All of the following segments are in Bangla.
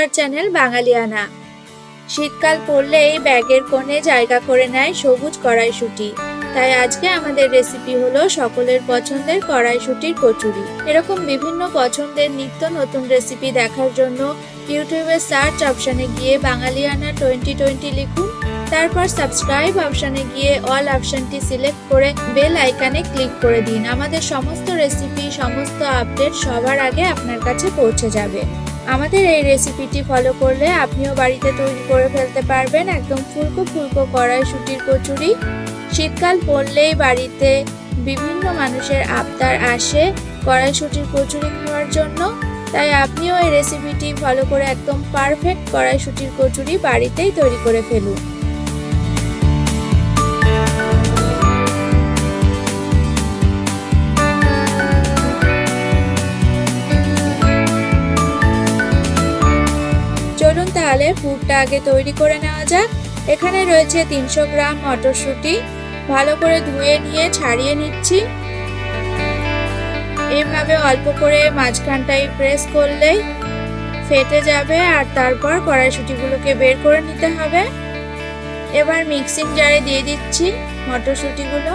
Our channel বাঙালিয়ানা। শীতকাল পড়লেই ব্যাগের কোণে জায়গা করে নেয় সবুজ কড়াইশুটি। তাই আজকে আমাদের রেসিপি হলো সকলের পছন্দের কড়াইশুটির কচুরি। এরকম বিভিন্ন পছন্দের নিত্য নতুন রেসিপি দেখার জন্য ইউটিউবের সার্চ অপশনে গিয়ে বাঙালিয়ানা 2020 লিখুন। তারপর সাবস্ক্রাইব অপশনে গিয়ে অল অপশনটি সিলেক্ট করে বেল আইকনে ক্লিক করে দিন। আমাদের সমস্ত রেসিপি, সমস্ত আপডেট সবার আগে আপনার কাছে পৌঁছে যাবে। আমাদের এই রেসিপিটি ফলো করলে আপনিও বাড়িতে তৈরি করে ফেলতে পারবেন একদম ফুলকো ফুলকো কড়াইশুটির কচুরি। শীতকাল পড়লেই বাড়িতে বিভিন্ন মানুষের আবদার আসে কড়াইশুটির কচুরি খাওয়ার জন্য। তাই আপনিও এই রেসিপিটি ফলো করে একদম পারফেক্ট কড়াইশুটির কচুরি বাড়িতেই তৈরি করে ফেলুন। চলুন তাহলে পুরটা আগে তৈরি করে নেওয়া যাক। এখানে রয়েছে 300 গ্রাম মটরশুটি, ভালো করে ধুয়ে নিয়ে ছাড়িয়ে নিচ্ছি। এইভাবে অল্প করে মাঝখানটায় প্রেস করলেই ফেটে যাবে আর তারপর কড়াইশুটিগুলোকে বের করে নিতে হবে। এবার মিক্সিং জারে দিয়ে দিচ্ছি মটরশুটিগুলো।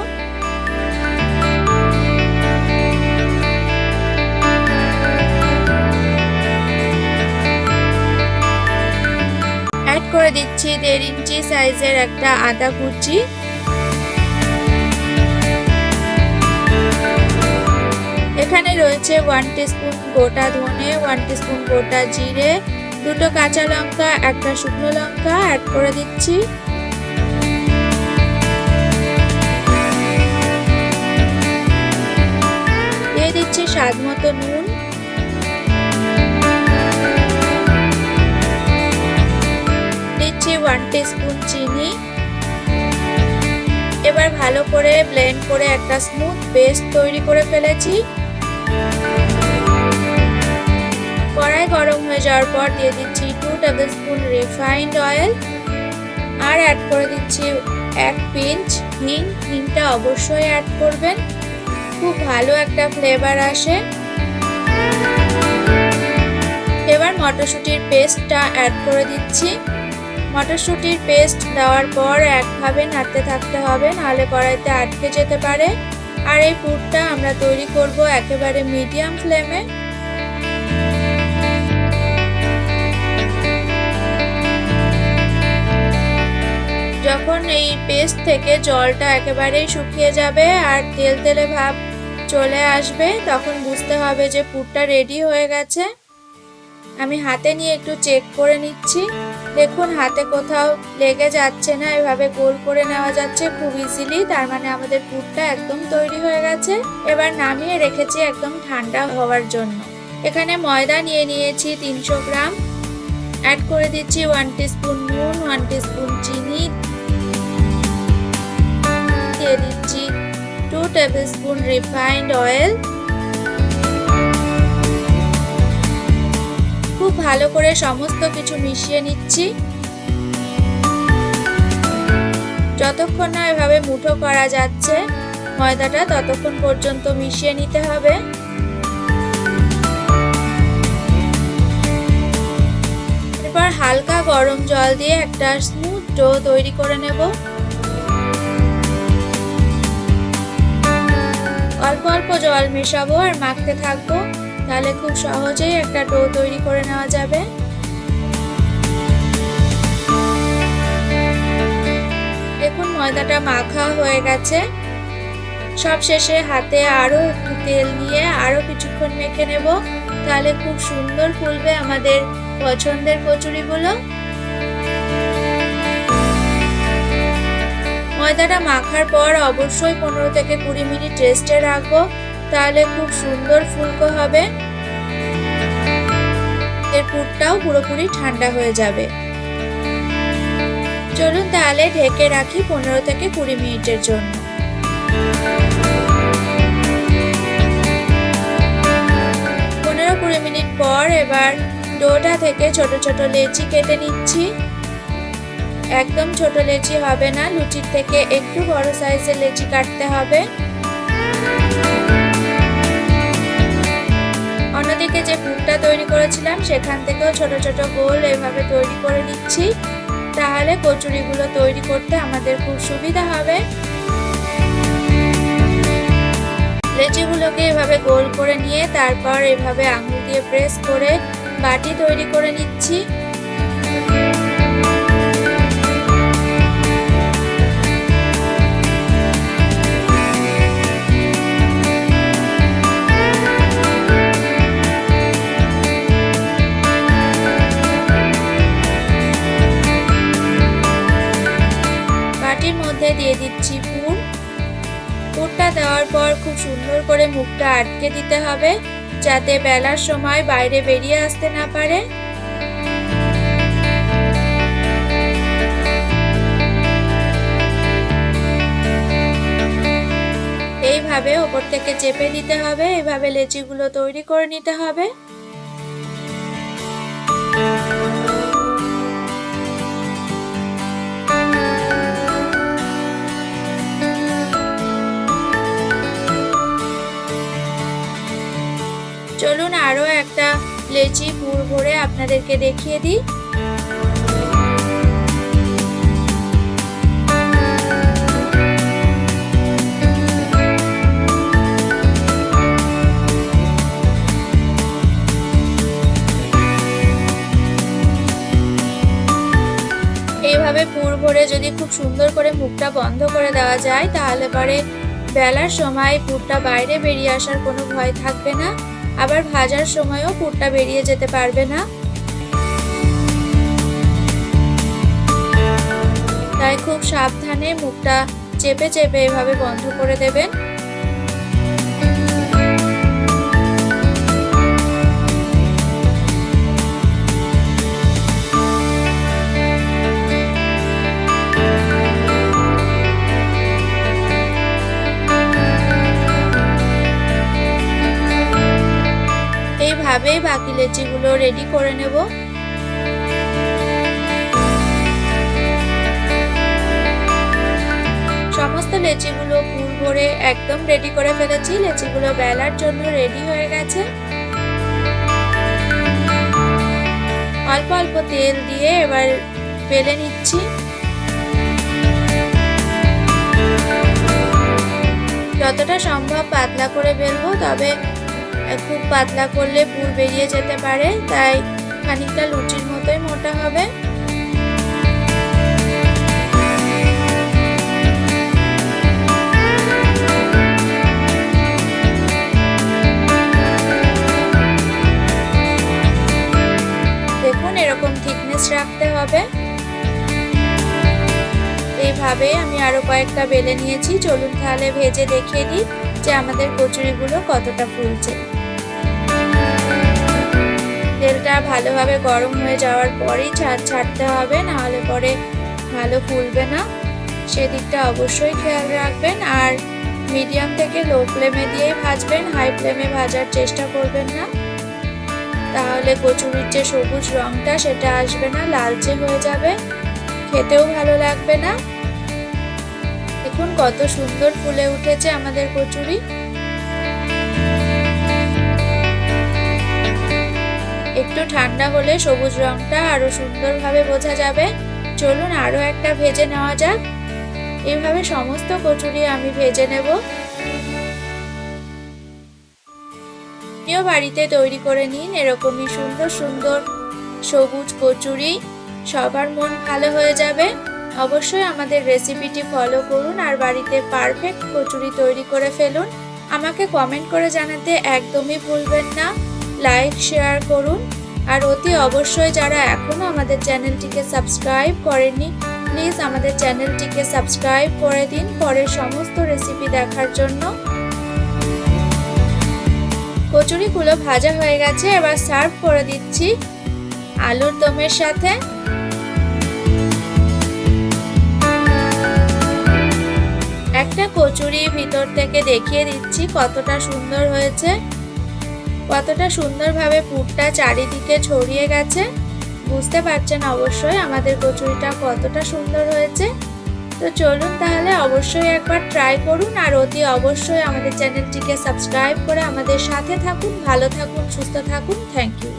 করে দিচ্ছি 1.5 ইঞ্চি সাইজের একটা আদা কুচি, এখানে রয়েছে 1 টিস্পুন গোটা ধনে, 1 টিস্পুন গোটা জিরে, 2টো কাঁচা লঙ্কা, একটা শুকনো লঙ্কা অ্যাড করে দিচ্ছি। দিয়ে দিচ্ছি স্বাদ মতো নুন, দিচ্ছি 1 টিস্পুন চিনি। এবার ভালো করে ব্লেন্ড করে একটা স্মুথ পেস্ট তৈরি করে ফেলেছি। কড়াই গরম হয়ে যাওয়ার পর দিয়ে দিচ্ছি 2 টেবিলস্পুন রিফাইন্ড অয়েল আর অ্যাড করে দিচ্ছি 1 পিঞ্চ হিং। হিংটা অবশ্যই অ্যাড করবেন, খুব ভালো একটা ফ্লেভার আসে। এবার মটরশুটির পেস্টটা অ্যাড করে দিচ্ছি। মটরশুটির পেস্ট দেওয়ার পর একভাবে নাড়তে থাকতে হবে, নাহলে কড়াইতে আটকে যেতে পারে। আর এই পুরটা আমরা তৈরি করব একেবারে মিডিয়াম ফ্লেমে। যখন এই পেস্ট থেকে জলটা একেবারেই শুকিয়ে যাবে আর তেল তেলে ভাব চলে আসবে, তখন বুঝতে হবে যে পুরটা রেডি হয়ে গেছে। আমি হাতে নিয়ে একটু চেক করে নিচ্ছি। দেখুন হাতে কোথাও লেগে যাচ্ছে না, এভাবে গোল করে নেওয়া যাচ্ছে খুব ইজিলি, তার মানে আমাদের পুরটা একদম তৈরি হয়ে গেছে। এবার নামিয়ে রেখেছি একদম ঠান্ডা হওয়ার জন্য। এখানে ময়দা নিয়ে নিয়েছি 300 গ্রাম, অ্যাড করে দিচ্ছি 1 টিস্পুন নুন, 1 টিস্পুন চিনি, দিয়ে দিচ্ছি 2 টেবিলস্পুন রিফাইন্ড অয়েল। খুব ভালো করে সমস্ত কিছু মিশিয়ে নিচ্ছি। যতক্ষণ না এভাবে মুঠো করা যাচ্ছে ময়দাটা, ততক্ষণ পর্যন্ত মিশিয়ে নিতে হবে। এরপর হালকা গরম জল দিয়ে একটা স্মুথ ডো তৈরি করে নেব। অল্প অল্প জল মেশাবো আর মাখতে থাকবো, তাহলে খুব সহজেই একটা ডো তৈরি করে নেওয়া যাবে। দেখুন ময়দাটা মাখা হয়ে গেছে। সব শেষে হাতে আরো একটু তেল নিয়ে আরো কিছুক্ষণ মেখে নেব, তাহলে খুব সুন্দর ফুলবে আমাদের পছন্দের কচুরিগুলো। ময়দাটা মাখার পর অবশ্যই 15 থেকে 20 মিনিট রেস্টে রাখবো, তাহলে খুব সুন্দর ফুলকো হবে। এর পুরটাও পুরোপুরি ঠান্ডা হয়ে যাবে। চলুন তাহলে ঢেকে রাখি 15 থেকে 20 মিনিটের জন্য। 15-20 মিনিট পর এবার ডোটা থেকে ছোট ছোট লেচি কেটে নিচ্ছি। একদম ছোট লেচি হবে না, লুচির থেকে একটু বড় সাইজের লেচি কাটতে হবে। থেকে যে পুরটা তৈরি করেছিলাম সেখান থেকেও ছোট ছোট গোল এভাবে তৈরি করে নিচ্ছি, তাহলে কচুরিগুলো তৈরি করতে আমাদের খুব সুবিধা হবে। লেচিগুলোকে এভাবে গোল করে নিয়ে তারপর এভাবে আঙুল দিয়ে প্রেস করে বাটি তৈরি করে নিচ্ছি। বাটির মধ্যে দিয়ে দিচ্ছি পুর। পুরটা দেওয়ার পর খুব সুন্দর করে মুখটা আটকে দিতে হবে, যাতে বেলার সময় বাইরে বেরিয়ে আসতে না পারে। এইভাবে উপর থেকে চেপে দিতে হবে। এইভাবে লেচিগুলো তৈরি করে নিতে হবে। চলুন আরো একটা লেচি পুর ভরে আপনাদেরকে দেখিয়ে দিই। এইভাবে পুর ভরে যদি খুব সুন্দর করে মুখটা বন্ধ করে দেওয়া যায়, তাহলে পরে বেলার সময় পুরটা বাইরে বেরিয়ে আসার কোনো ভয় থাকবে না, আবার ভাজার সময়ও পুরটা বেরিয়ে যেতে পারবে না। তাই খুব সাবধানে মুখটা চেপে চেপে এভাবে বন্ধ করে দেবেন। এইভাবেই বাকি লেচিগুলো রেডি করে নেব। সমস্ত লেচিগুলো পুর ভরে একদম রেডি করে ফেলেছি। লেচিগুলো বেলার জন্য রেডি হয়ে গেছে। অল্প অল্প তেল দিয়ে এবার বেলে নিচ্ছি। যতটা সম্ভব পাতলা করে বেলবো, তবে খুব পাতলা করলে পুর বেরিয়ে যেতে পারে, তাই খানিকটা লুচির মতোই মোটা হবে। দেখুন এরকম থিকনেস রাখতে হবে। এইভাবে আমি আরো কয়েকটা বেলে নিয়েছি। চলুন তাহলে ভেজে দেখিয়ে দিই যে আমাদের কচুরিগুলো কতটা ফুলছে। তেলটা ভালোভাবে গরম হয়ে যাওয়ার পরেই ছাড়তে হবে, না হলে পরে ভালো ফুলবে না। সেদিকটা অবশ্যই খেয়াল রাখবেন। আর মিডিয়াম থেকে লো ফ্লেমে দিয়েই ভাজবেন, হাই ফ্লেমে ভাজার চেষ্টা করবেন না, তাহলে কচুরির যে সবুজ রংটা সেটা আসবে না, লালচে হয়ে যাবে, খেতেও ভালো লাগবে না। দেখুন কত সুন্দর ফুলে উঠেছে আমাদের কচুরি। একটু ঠান্ডা হলে সবুজ রংটা আরো সুন্দরভাবে বোঝা যাবে। চলুন আরো একটা ভেজে নেওয়া যাক। এইভাবে সমস্ত কচুরি আমি ভেজে নেব। আপনিও বাড়িতে তৈরি করে নিন এরকমই সুন্দর সুন্দর সবুজ কচুরি, সবার মন ভালো হয়ে যাবে। অবশ্যই আমাদের রেসিপিটি ফলো করুন আর বাড়িতে পারফেক্ট কচুরি তৈরি করে ফেলুন। আমাকে কমেন্ট করে জানাতে একদমই ভুলবেন না। লাইক শেয়ার করুন আর অতি অবশ্যই যারা এখনো আমাদের চ্যানেলটিকে সাবস্ক্রাইব করেননি, প্লিজ আমাদের চ্যানেলটিকে সাবস্ক্রাইব করে দিন পরের সমস্ত রেসিপি দেখার জন্য। কচুরিগুলো ভাজা হয়ে গেছে, এবার সার্ভ করে দিচ্ছি আলুর দমের সাথে। একটা কচুরি ভিতর থেকে দেখিয়ে দিচ্ছি কতটা সুন্দর হয়েছে, কতটা সুন্দরভাবে পুরটা চারিদিকে ছড়িয়ে গেছে। বুঝতে পারছেন অবশ্যই আমাদের কচুরিটা কতটা সুন্দর হয়েছে। তো চলুন তাহলে অবশ্যই একবার ট্রাই করুন, আর অতি অবশ্যই আমাদের চ্যানেলটিকে সাবস্ক্রাইব করে আমাদের সাথে থাকুন। ভালো থাকুন, সুস্থ থাকুন। Thank you.